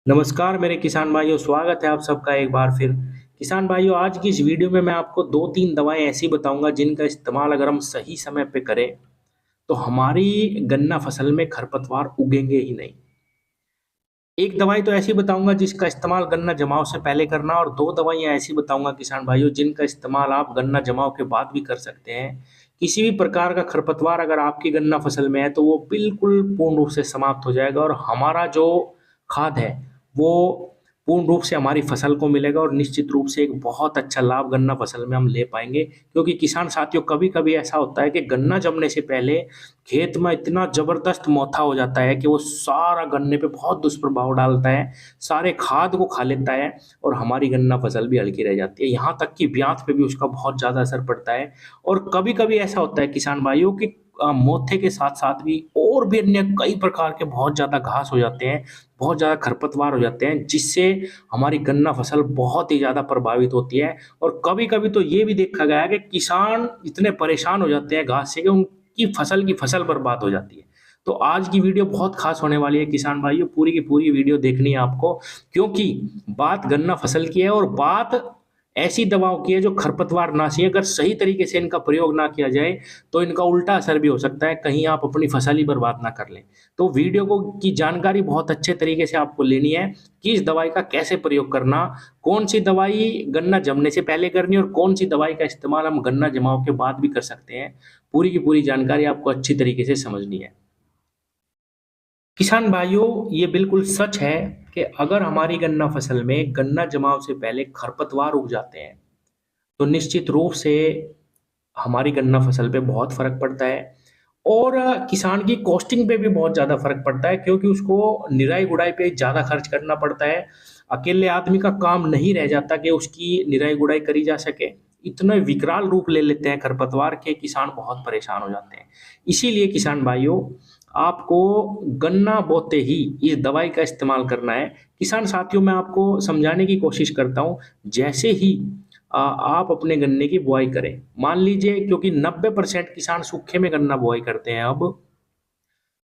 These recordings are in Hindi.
नमस्कार मेरे किसान भाइयों, स्वागत है आप सबका एक बार फिर। किसान भाइयों, आज की इस वीडियो में मैं आपको 2-3 दवाएँ ऐसी बताऊँगा जिनका इस्तेमाल अगर हम सही समय पे करें, तो हमारी गन्ना फसल में खरपतवार उगेंगे ही नहीं। एक दवाई तो ऐसी बताऊँगा जिसका इस्तेमाल गन्ना जमाव से पहले करना और 2 दवाइयाँ ऐसी बताऊँगा किसान भाइयों जिनका इस्तेमाल आप गन्ना जमाव के बाद भी कर सकते हैं। किसी भी प्रकार का खरपतवार अगर आपकी गन्ना फसल में है तो वो बिल्कुल पूर्ण रूप से समाप्त हो जाएगा और हमारा जो खाद है वो पूर्ण रूप से हमारी फसल को मिलेगा और निश्चित रूप से एक बहुत अच्छा लाभ गन्ना फसल में हम ले पाएँगे। क्योंकि किसान साथियों, कभी-कभी ऐसा होता है कि गन्ना जमने से पहले खेत में इतना ज़बरदस्त मोथा हो जाता है कि वो सारा गन्ने पे बहुत दुष्प्रभाव डालता है, सारे खाद को खा लेता है और हमारी गन्ना फसल भी हल्की रह जाती है। यहाँ तक कि ब्यात पे भी उसका बहुत ज़्यादा असर पड़ता है और कभी-कभी ऐसा होता है किसान भाइयों कि मोथे के साथ-साथ भी और भी अन्य कई प्रकार के बहुत ज़्यादा घास हो जाते हैं, बहुत ज़्यादा खरपतवार हो जाते हैं, जिससे हमारी गन्ना फसल बहुत ही ज़्यादा प्रभावित होती है। और कभी-कभी तो ये भी देखा गया है कि किसान इतने परेशान हो जाते हैं घास से कि की फसल बर्बाद हो जाती है। तो आज की वीडियो बहुत खास होने वाली है किसान भाइयों, पूरी की पूरी वीडियो देखनी है आपको क्योंकि बात गन्ना फसल की है और बात ऐसी दवाओं की है जो खरपतवार नाशी है। अगर सही तरीके से इनका प्रयोग ना किया जाए तो इनका उल्टा असर भी हो सकता है, कहीं आप अपनी फसल ही बर्बाद ना कर लें। तो वीडियो को की जानकारी बहुत अच्छे तरीके से आपको लेनी है कि इस दवाई का कैसे प्रयोग करना, कौन सी दवाई गन्ना जमने से पहले करनी और कौन सी दवाई का इस्तेमाल हम गन्ना जमाव के बाद भी कर सकते हैं। पूरी की पूरी जानकारी आपको अच्छी तरीके से समझनी है। किसान भाइयों, ये बिल्कुल सच है कि अगर हमारी गन्ना फसल में गन्ना जमाव से पहले खरपतवार उग जाते हैं, तो निश्चित रूप से हमारी गन्ना फसल पे बहुत फ़र्क पड़ता है और किसान की कॉस्टिंग पे भी बहुत ज़्यादा फ़र्क पड़ता है क्योंकि उसको निराई-गुड़ाई पे ज़्यादा खर्च करना पड़ता है। अकेले आदमी का काम नहीं रह जाता कि उसकी निराई-गुड़ाई करी जा सके। इतने विकराल रूप ले लेते हैं खरपतवार के किसान बहुत परेशान हो जाते हैं। इसीलिए किसान भाइयों, आपको गन्ना बोते ही इस दवाई का इस्तेमाल करना है। किसान साथियों, मैं आपको समझाने की कोशिश करता हूँ। जैसे ही आप अपने गन्ने की बुआई करें, मान लीजिए क्योंकि 90% किसान सूखे में गन्ना बुआई करते हैं अब।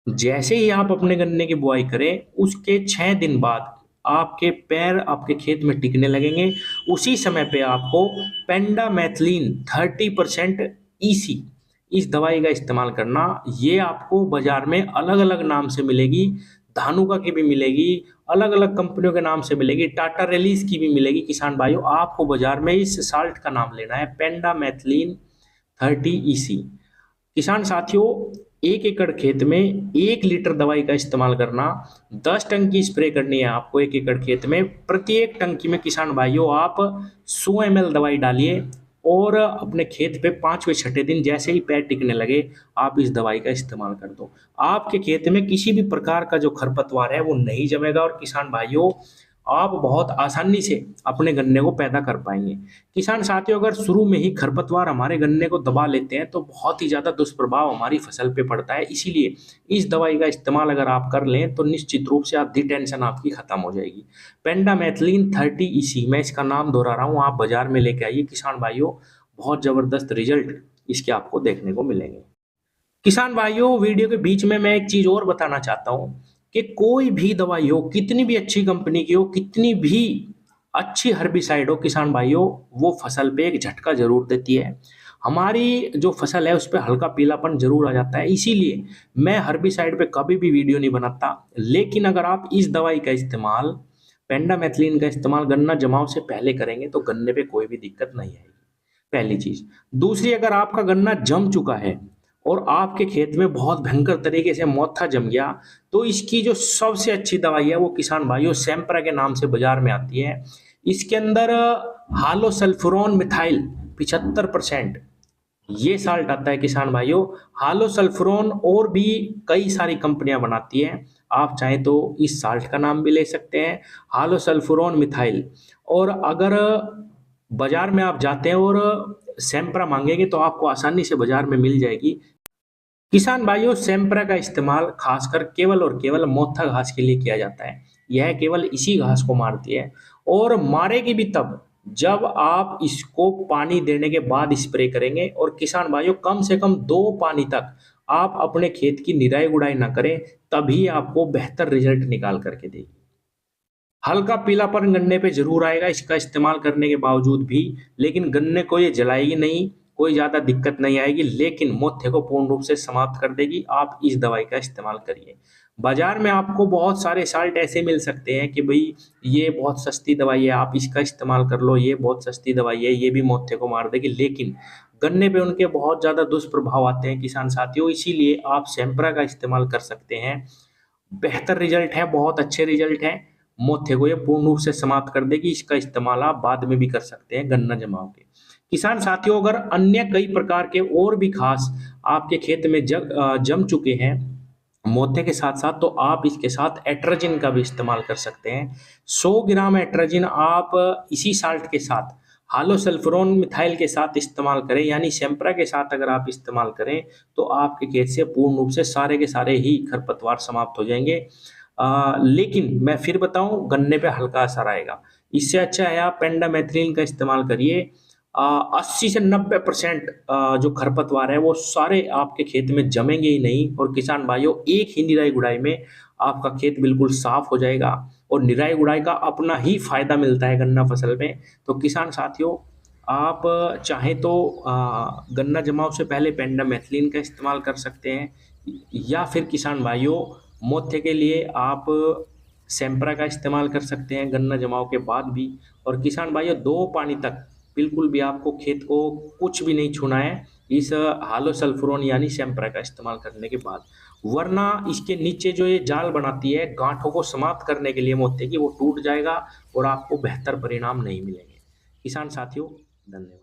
जैसे ही आप अपने गन्ने की बुआई करें, उसके 6 दिन बाद आपके पैर आपके खेत में टिकने लगेंगे। उसी समय पे आपको पेंडामेथलिन 30% ईसी इस दवाई का इस्तेमाल करना। ये आपको बाज़ार में अलग-अलग नाम से मिलेगी, धानुका की भी मिलेगी, अलग-अलग कंपनियों के नाम से मिलेगी, टाटा रेलिस की भी मिलेगी। किसान भाइयों, आपको बाज़ार में इस साल्ट का नाम लेना है, पेंडामेथलिन 30 ईसी। किसान साथियों, 1 एकड़ खेत में 1 लीटर दवाई का इस्तेमाल करना, 10 टंकी स्प्रे करनी है आपको 1 एकड़ खेत में। प्रत्येक टंकी में किसान भाइयों आप 100 ml दवाई डालिए और अपने खेत पे 5वें-छठे दिन जैसे ही पैर टिकने लगे, आप इस दवाई का इस्तेमाल कर दो। आपके खेत में किसी भी प्रकार का जो खरपतवार है वो नहीं जमेगा और किसान भाइयों, आप बहुत आसानी से अपने गन्ने को पैदा कर पाएँगे। किसान साथियों, अगर शुरू में ही खरपतवार हमारे गन्ने को दबा लेते हैं तो बहुत ही ज़्यादा दुष्प्रभाव हमारी फसल पे पड़ता है। इसीलिए इस दवाई का इस्तेमाल अगर आप कर लें तो निश्चित रूप से आधी टेंशन आपकी खत्म हो जाएगी। पेंडामेथलिन 30 ईसी, मैं इसका नाम दोहरा रहा हूँ, आप बाजार में लेके आइए किसान भाइयों, बहुत ज़बरदस्त रिजल्ट इसके आपको देखने को मिलेंगे। किसान भाइयों, वीडियो के बीच में मैं एक चीज़ और बताना चाहता हूँ कि कोई भी दवाई हो, कितनी भी अच्छी कंपनी की हो, कितनी भी अच्छी हर्बिसाइड हो किसान भाइयों, वो फसल पे एक झटका ज़रूर देती है। हमारी जो फसल है उस पे हल्का पीलापन ज़रूर आ जाता है, इसीलिए मैं हर्बिसाइड पे कभी भी वीडियो नहीं बनाता। लेकिन अगर आप इस दवाई का इस्तेमाल, पेंडामेथलिन का इस्तेमाल गन्ना जमाव से पहले करेंगे तो गन्ने पे कोई भी दिक्कत नहीं आएगी, पहली चीज़। दूसरी, अगर आपका गन्ना जम चुका है और आपके खेत में बहुत भयंकर तरीके से मोथा जम गया, तो इसकी जो सबसे अच्छी दवाई है वो किसान भाइयों सैंपरा के नाम से बाज़ार में आती है। इसके अंदर हालोसल्फ्यूरोन मिथाइल 75% ये साल्ट आता है किसान भाइयों। हालोसल्फ्यूरोन और भी कई सारी कंपनियां बनाती हैं। आप चाहें तो इस साल्ट का नाम भी ले सकते हैं, हालोसल्फ्यूरोन मिथाइल। और अगर बाजार में आप जाते हैं और सैंपरा मांगेंगे तो आपको आसानी से बाजार में मिल जाएगी। किसान भाइयों, सैंपरा का इस्तेमाल खासकर केवल और केवल मोथा घास के लिए किया जाता है। यह केवल इसी घास को मारती है और मारेगी भी तब जब आप इसको पानी देने के बाद स्प्रे करेंगे। और किसान भाइयों, कम से कम 2 पानी तक आप अपने खेत की निराई गुड़ाई ना करें, तभी आपको बेहतर रिजल्ट निकाल करके देगी। हल्का पीलापन गन्ने पे ज़रूर आएगा इसका इस्तेमाल करने के बावजूद भी, लेकिन गन्ने को ये जलाएगी नहीं, कोई ज़्यादा दिक्कत नहीं आएगी, लेकिन मोथे को पूर्ण रूप से समाप्त कर देगी। आप इस दवाई का इस्तेमाल करिए। बाज़ार में आपको बहुत सारे साल्ट ऐसे मिल सकते हैं कि भई ये बहुत सस्ती दवाई है, आप इसका इस्तेमाल कर लो, ये बहुत सस्ती दवाई है, ये भी मोथे को मार देगी, लेकिन गन्ने पे उनके बहुत ज़्यादा दुष्प्रभाव आते हैं किसान साथियों, इसीलिए आप सेंपरा का इस्तेमाल कर सकते हैं। बेहतर रिजल्ट है, बहुत अच्छे रिजल्ट हैं। मोथे को ये पूर्ण रूप से समाप्त कर देगी। इसका इस्तेमाल आप बाद में भी कर सकते हैं गन्ना जमाव के। किसान साथियों, अगर अन्य कई प्रकार के और भी घास आपके खेत में जम चुके हैं मोथे के साथ-साथ, तो आप इसके साथ एट्राजिन का भी इस्तेमाल कर सकते हैं। 100 ग्राम एट्राजिन आप इसी साल्ट के साथ हालोसल्फ्यूरोन मिथाइल के साथ इस्तेमाल करें, यानी सेंपरा के साथ अगर आप इस्तेमाल करें, तो आपके खेत से पूर्ण रूप से सारे के सारे ही खरपतवार समाप्त हो जाएँगे। लेकिन मैं फिर बताऊँ, गन्ने पे हल्का असर आएगा। इससे अच्छा है आप पेंडामेथ्रिन का इस्तेमाल करिए। 80 से 90% जो खरपतवार है वो सारे आपके खेत में जमेंगे ही नहीं, और किसान भाइयों, एक ही निराई गुड़ाई में आपका खेत बिल्कुल साफ हो जाएगा, और निराई गुड़ाई का अपना ही फायदा मिलता है गन्ना फसल में। तो किसान साथियों, आप चाहें तो गन्ना जमाव से पहले पेंडामेथ्लिन का इस्तेमाल कर सकते हैं, या फिर किसान भाइयों, मोथे के लिए आप सेंपरा का इस्तेमाल कर सकते हैं गन्ना जमाव के बाद भी। और किसान भाइयों, 2 पानी तक बिल्कुल भी आपको खेत को कुछ भी नहीं छूना है इस हालोसल्फ्यूरोन यानी सेंपरा का इस्तेमाल करने के बाद। वरना इसके नीचे जो ये जाल बनाती है गांठों को समाप्त करने के लिए मोती की, वो टूट जाएगा और आपको बेहतर परिणाम नहीं मिलेंगे। किसान साथियों, धन्यवाद।